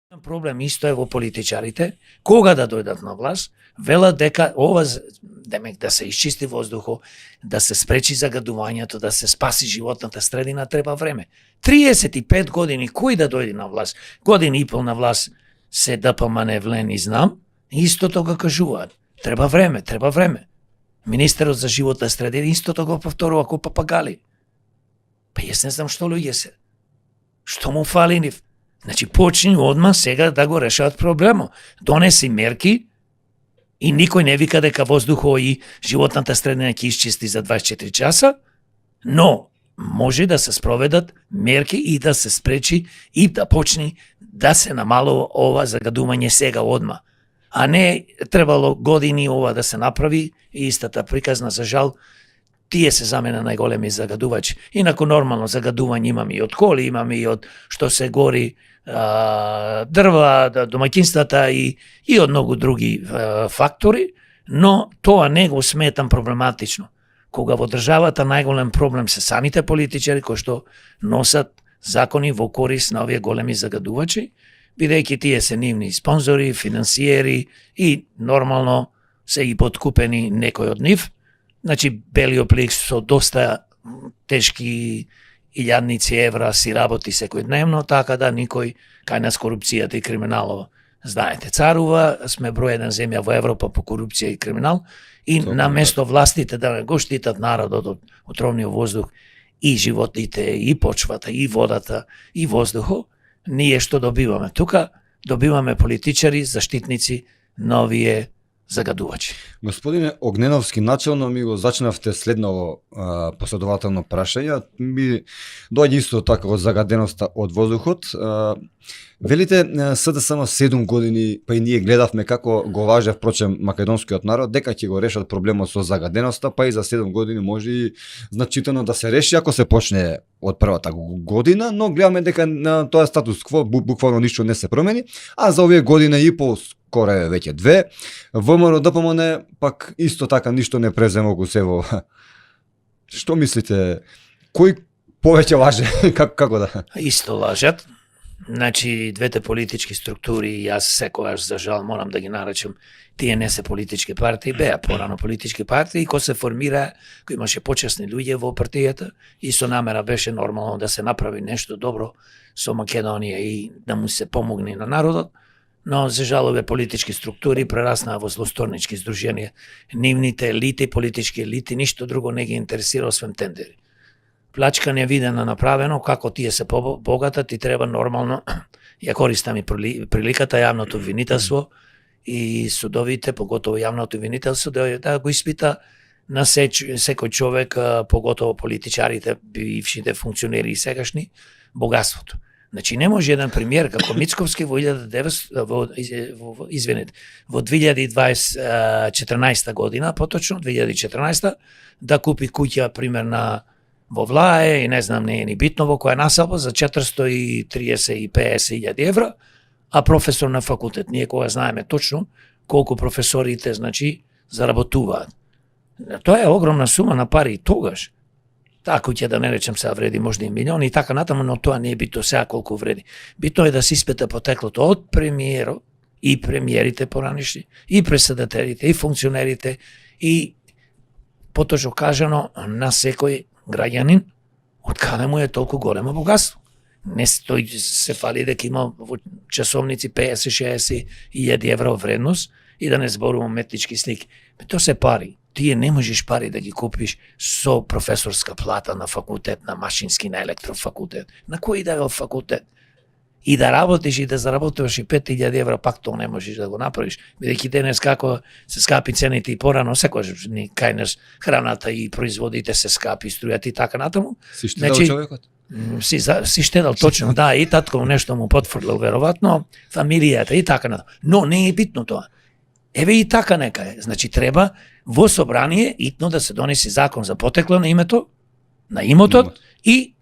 Проблем исто е во политичарите, кога да дојдат на власт, велат дека ова демек да се исчисти воздухот, да се спречи загадувањето, да се спаси животната средина, треба време. 35 години кој да дојде на власт, година и пол на власт се ДПМН влен и знам, истото го кажуваат. Треба време, треба време. Министерот за животна средина истото го повторува како папагали. Па јас не знам што луѓе се. Што му фали нив? Значи, почни одма сега да го решават проблемот. Донеси мерки и никој не вика дека воздухот и животната средина ќе исчисти за 24 часа, но може да се спроведат мерки и да се спречи и да почне да се намалува ова загадување сега одма. А не требало години ова да се направи и истата приказна, за жал, тие се за мене најголеми загадувачи. Инаку нормално загадување имаме и од коли, имаме и од што се гори дрва, домаќинствата и од многу други фактори, но тоа не го сметам проблематично. Кога во државата најголем проблем се самите политичари кои што носат закони во корис на овие големи загадувачи, бидејќи тие се нивни спонзори, финансиери и нормално се и подкупени некој од нив. Значи, Белиоплик со доста тешки илјадници евра си работи секојдневно, така да никој кај нас корупцијата и криминалова, знаете, царува, сме број еден земја во Европа по корупција и криминал, и наместо властите да не го штитат народот од отровниот воздух и животните, и почвата, и водата, и воздухот, ние што добиваме? Тука добиваме политичари, заштитници на овие загадувачи. Господине Огненовски, начално ми го зачнавте следново последователно прашање. Ми доаѓа исто така од загаденоста од воздухот. Велите СДСМ 7 години, па и ние гледавме како го важев, впрочем, македонскиот народ, дека ќе го решат проблемот со загаденоста, па и за 7 години може и значително да се реши ако се почне од првата година, но гледаме дека на тоа статус кво буквално ништо не се промени, а за овие година и пол, скоро е веќе 2, ВМРО ДПМН пак исто така ништо не презема околу себе. Што мислите, кој повеќе лаже? Како да? Исто лажат. Значи, двете политички структури, јас секогаш, за жал, морам да ги наречам, тие не се политички партии, беа порано политички партии, кои се формира, кои имаше почесни луѓе во партијата и со намера беше нормално да се направи нешто добро со Македонија и да му се помогне на народот, но за жал овие политички структури прераснаа во злосторнички здруженија. Нивните елити, политички елити, ништо друго не ги интересира освен тендери. Плачка невидено направено, како тие се побогатат и треба нормално, ја користам и приликата, јавното обвинителство и судовите, поготово јавното обвинителство, да го испита на секој човек, поготово политичарите, бившите функционери и сегашни, богатството. Значи, не може еден премиер како Мицковски во 2014 година, поточно 2014, да купи куќа, пример, во Влае и не знам, не е ни битно во која насалба за 430 и 50.000 евра, а професор на факултет. Ние кога знаеме точно колку професорите, значи, заработуваат. Тоа е огромна сума на пари и тогаш. Таа куќа, да не речем сега, вреди можда и милиони и така натаму, но тоа не е битно сега колку вреди. Битно е да се испита потеклото од премиерот и премиерите поранишни, и председателите, и функционерите, и поточно кажано на секој граѓанин, од каде му е толку големо богатство. Не тој се фали дека има во часовници 50-60 илјади евра вредност и да не зборувам метнички слики. Тоа се пари. Тие не можеш пари да ги купиш со професорска плата на факултет, на машински, на електрофакултет. На кој да е факултет? И да работиш и да заработуваш и 5.000 евра, пак тоа не можеш да го направиш. Бидејќи денес како се скапи цените и порано, секогаш кај нас храната и производите се скапи, струјат и така натаму. Си штедал човекот? Си штедал, точно, да, и татко нешто му потврдил, веројатно, фамилијата и така натаму. Но не е битно тоа. Еве и така нека е. Значи, треба во собрание итно да се донеси закон за потекло на името, на имотот и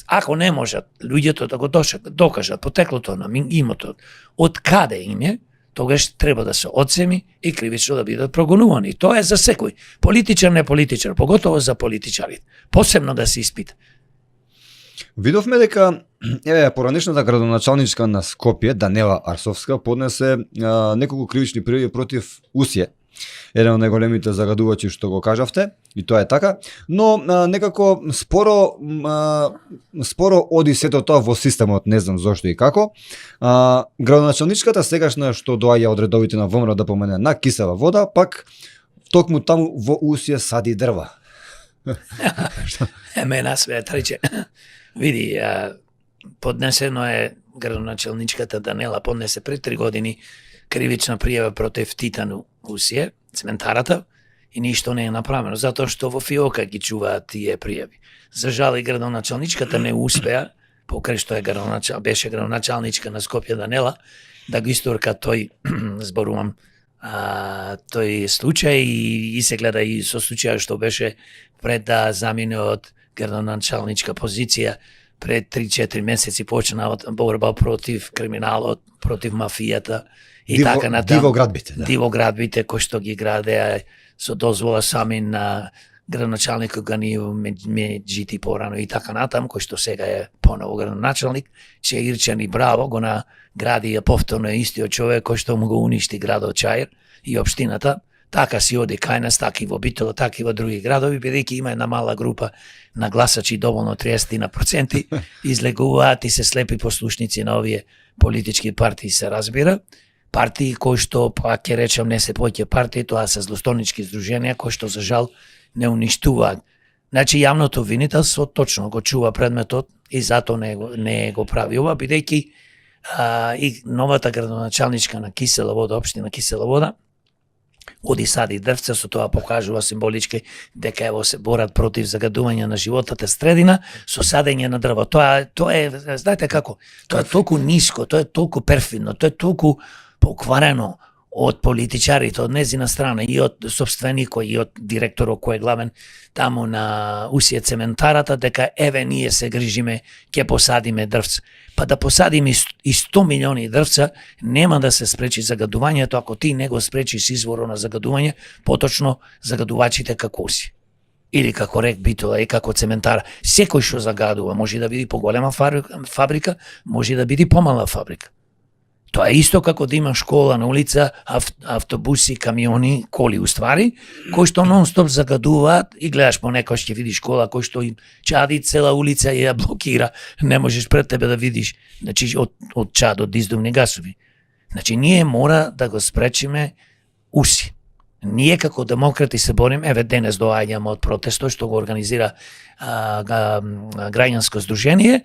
ако не можат луѓето да го докажат потеклото на имотот, од каде им е, тогаш треба да се одземи и кривично да бидат прогонувани. Тоа е за секој. Политичар, не политичар, поготово за политичарите. Посебно да се испита. Видовме дека поранешната градоначалничка на Скопје, Данела Арсовска, поднесе неколку кривични пријави против Усје, еден од најголемите загадувачи што го кажавте, и тоа е така, но некако споро оди сето тоа во системот, не знам зошто и како. Градоначалничката сегашна што доаѓа од редовите на ВМРО да помене на кисела вода, пак токму таму во Усје сади дрва. Мена све триче. Види, поднесено е градоначалничката Данела, поднесе пред 3 години кривична пријава против Титану Усје, цементарата, и ништо не е направено, затоа што во ФИОКа ги чуваат тие пријави. За жал и градоначалничката не успеа, покрај што беше градоначалничка на Скопје Данела, да го истурка тој, зборувам, тој случај и се гледа и со случајот што беше пред да замине од градоначалничка позиција, пред 3-4 месеци почна борба против криминалот, против мафијата и така натаму. Дивоградбите, да. Дивоградбите кои што ги градеа со дозвола сами на градоначалникот Ганиев Меджити порано и така натаму, кој што сега е поново градоначалник, че Ирчани Браво го награди повторно истиот човек кој што му го уништи градот Чаир и општината. Така си оди кај нас, така и во Битола, така и во други градови, бидејќи има една мала група на гласачи, доволно 30%, излегуваат и се слепи послушници на овие политички партии, се разбира. Партии кои што, па ќе речем, не се поќе партии, тоа се злостонички здруженија кои што за жал не уништуваат. Значи јавното обвинителство точно го чува предметот и затоа не го прави ова, бидејќи и новата градоначалничка на Кисела вода, општина Кисела вода, оди сади дрвце, со тоа покажува символички дека ево се борат против загадување на животната средина со садење на дрва. Тоа е, знаете како, тоа е толку ниско, тоа е толку перфидно, тоа е толку покварено од политичарите, од незина страна и од собственикот и од директорот кој е главен таму на Усје цементарата, дека еве ние се грижиме, ќе посадиме дрвца. Па да посадиме и 100 милиони дрвца, нема да се спречи загадувањето ако ти не го спречиш изворот на загадување, поточно загадувачите како Усје. Или како рек Битола и како цементара. Секој што загадува може да биде поголема фабрика, може да биде помала фабрика. Тоа е исто како да има школа на улица, автобуси, камиони, коли уствари, кои што нон-стоп загадуваат и гледаш понекој ќе видиш школа кој што им чади цела улица и ја блокира. Не можеш пред тебе да видиш, значи од чад, од издувни гасови. Значи ние мора да го спречиме Усје. Ние како демократи се борим, еве денес доаѓаме од протестот што го организира граѓанско здружение.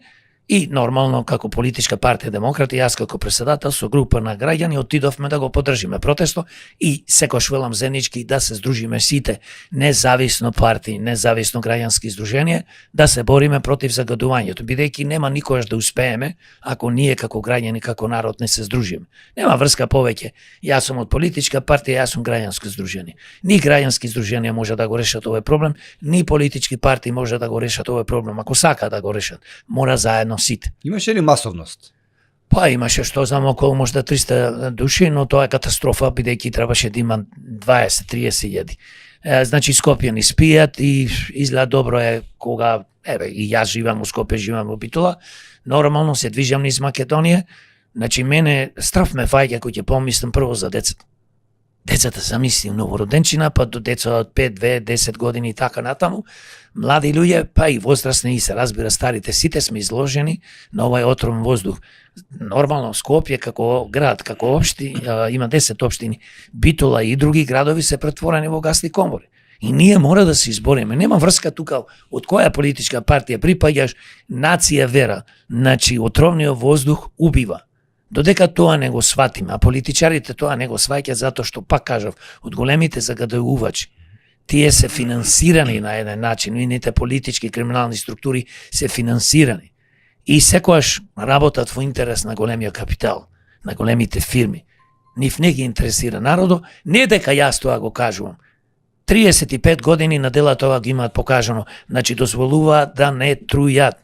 И нормално како политичка партија демократи, јас како председател со група на граѓани отидовме да го поддржиме протестот и секојаш велам заеднички да се здружиме сите, независно партии, независно граѓански здружение, да се бориме против загадувањето, бидејќи нема никогаш да успееме ако ние како граѓани, како народ не се здружиме. Нема врска повеќе. Јас сум од политичка партија, јас сум граѓанско здружение. Ни граѓански здруженија може да го решат овој проблем, ни политички партии може да го решат овој проблем. Ако сака да го решат, мора заедно сите. Имаше ли масовност? Па имаше што знам околу можда 300 души, но тоа е катастрофа, бидејќи требаше да има 20-30 јади. Значи Скопје ни спијат и изгледа добро е кога, еве, и јас живам во Скопје, живам во Битола, нормално се движам низ Македонија, значи мене страв ме фаќа кој ќе помислам прво за децата. Децата замисли новороденчина, па до деца од 5, 2, 10 години и така натаму, млади луѓе, па и возрастни и се разбира старите, сите сме изложени на овај отровен воздух. Нормално Скопје како град, како има 10 општини, Битола и други градови се претворени во гасни комори. И ние мора да се избориме. Нема врска тука од која политичка партија припаѓаш, нација, вера. Значи отровниот воздух убива. Додека тоа не го сватиме, а политичарите тоа не го сваќаат затоа што, пак кажав, од големите загадувачи, тие се финансирани на еден начин, ините политички криминални структури се финансирани. И секојаш работат во интерес на големиот капитал, на големите фирми. Нив не ги интересира народо, не дека јас тоа го кажувам. 35 години на дела тоа ги имаат покажано, значи дозволуваат да не трујат.